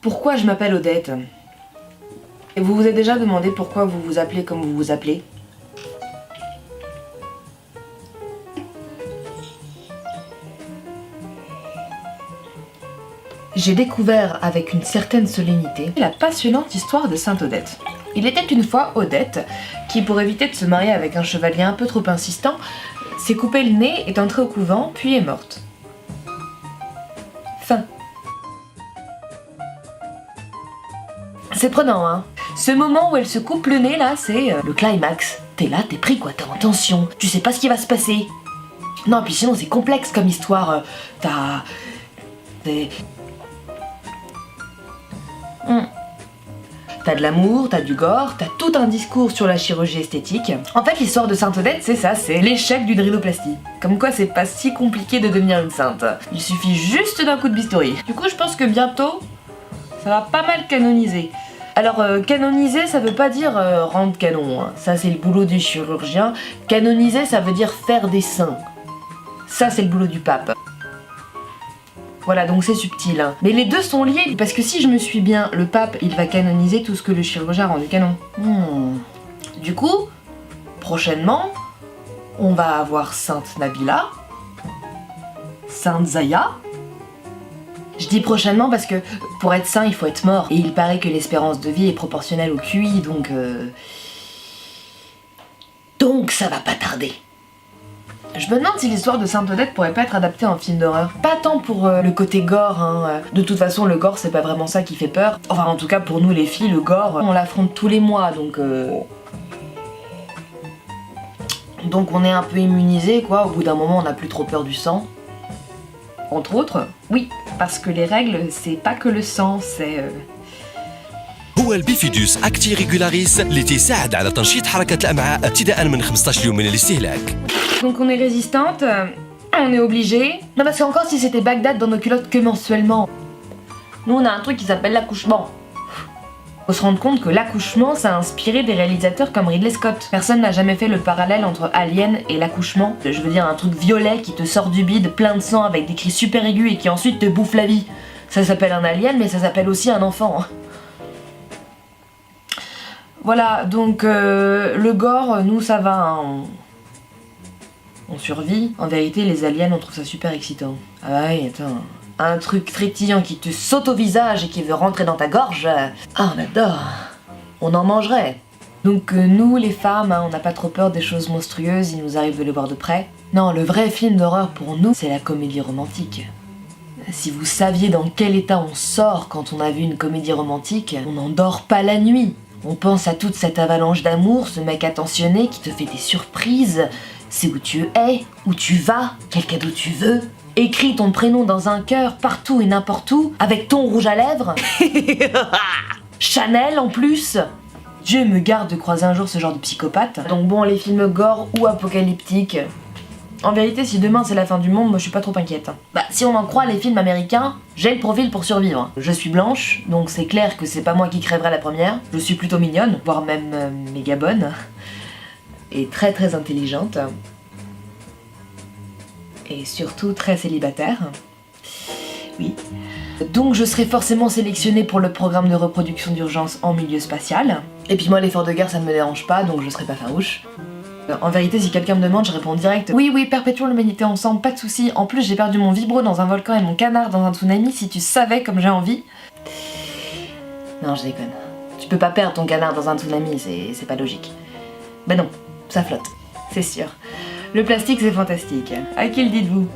Pourquoi je m'appelle Odette? Et vous vous êtes déjà demandé pourquoi vous vous appelez comme vous vous appelez? J'ai découvert avec une certaine solennité la passionnante histoire de Sainte Odette. Il était une fois Odette qui, pour éviter de se marier avec un chevalier un peu trop insistant, s'est coupé le nez, est entrée au couvent, puis est morte. Fin. C'est prenant, hein. Ce moment où elle se coupe le nez, là, c'est le climax. T'es là, t'es pris, quoi, t'es en tension, tu sais pas ce qui va se passer. Non, puis sinon, c'est complexe comme histoire. T'as de l'amour, t'as du gore, t'as tout un discours sur la chirurgie esthétique. En fait, l'histoire de Sainte Odette, c'est ça, c'est l'échec d'une rhinoplastie. Comme quoi, c'est pas si compliqué de devenir une sainte. Il suffit juste d'un coup de bistouri. Du coup, je pense que bientôt, ça va pas mal canoniser. Alors, canoniser, ça veut pas dire rendre canon, hein. Ça, c'est le boulot du chirurgien. Canoniser, ça veut dire faire des saints. Ça, c'est le boulot du pape. Voilà, donc c'est subtil, hein. Mais les deux sont liés, parce que si je me suis bien, le pape, il va canoniser tout ce que le chirurgien a rendu canon. Du coup, prochainement, on va avoir Sainte Nabila, Sainte Zaya. Je dis prochainement parce que pour être saint, il faut être mort. Et il paraît que l'espérance de vie est proportionnelle au QI, donc... Donc ça va pas tarder. Je me demande si l'histoire de Sainte Odette pourrait pas être adaptée en film d'horreur. Pas tant pour le côté gore, hein. De toute façon, le gore, c'est pas vraiment ça qui fait peur. Enfin, en tout cas, pour nous les filles, le gore, on l'affronte tous les mois, donc... Donc on est un peu immunisé, quoi. Au bout d'un moment, on n'a plus trop peur du sang. Entre autres, oui, parce que les règles, c'est pas que le sang, c'est... هو البيفيدوس اكتي ريجولاريس اللي تساعد على تنشيط حركة الأمعاء ابتداء من 15 يوم من الاستهلاك. Donc on est résistante, on est obligé. Non, parce qu'encore si c'était Bagdad dans nos culottes que mensuellement. Nous on a un truc qui s'appelle l'accouchement. Faut se rendre compte que l'accouchement, ça a inspiré des réalisateurs comme Ridley Scott. Personne n'a jamais fait le parallèle entre Alien et l'accouchement. Je veux dire un truc violet qui te sort du bide, plein de sang avec des cris super aigus et qui ensuite te bouffe la vie. Ça s'appelle un alien, mais ça s'appelle aussi un enfant. Voilà, donc le gore, nous ça va, hein. On survit. En vérité, les aliens, on trouve ça super excitant. Ah ouais, attends. Un truc frétillant qui te saute au visage et qui veut rentrer dans ta gorge. Ah, on adore. On en mangerait. Donc nous, les femmes, hein, on n'a pas trop peur des choses monstrueuses, il nous arrive de les voir de près. Non, le vrai film d'horreur pour nous, c'est la comédie romantique. Si vous saviez dans quel état on sort quand on a vu une comédie romantique, on n'en dort pas la nuit. On pense à toute cette avalanche d'amour, ce mec attentionné qui te fait des surprises, c'est où tu es, où tu vas, quel cadeau tu veux. Écris ton prénom dans un cœur partout et n'importe où, avec ton rouge à lèvres. Chanel en plus. Dieu me garde de croiser un jour ce genre de psychopathe. Donc bon, les films gore ou apocalyptiques. En vérité, si demain c'est la fin du monde, moi je suis pas trop inquiète. Bah, si on en croit les films américains, j'ai le profil pour survivre. Je suis blanche, donc c'est clair que c'est pas moi qui crèverai la première. Je suis plutôt mignonne, voire même méga bonne. Et très très intelligente. Et surtout très célibataire. Oui. Donc je serai forcément sélectionnée pour le programme de reproduction d'urgence en milieu spatial. Et puis moi l'effort de guerre ça me dérange pas, donc je serai pas farouche. En vérité, si quelqu'un me demande, je réponds direct. Oui, perpétuons l'humanité ensemble, pas de soucis. En plus, j'ai perdu mon vibro dans un volcan et mon canard dans un tsunami, si tu savais comme j'ai envie. Non, je déconne. Tu peux pas perdre ton canard dans un tsunami, c'est pas logique. Ben non, ça flotte, c'est sûr. Le plastique, c'est fantastique. À qui le dites-vous ?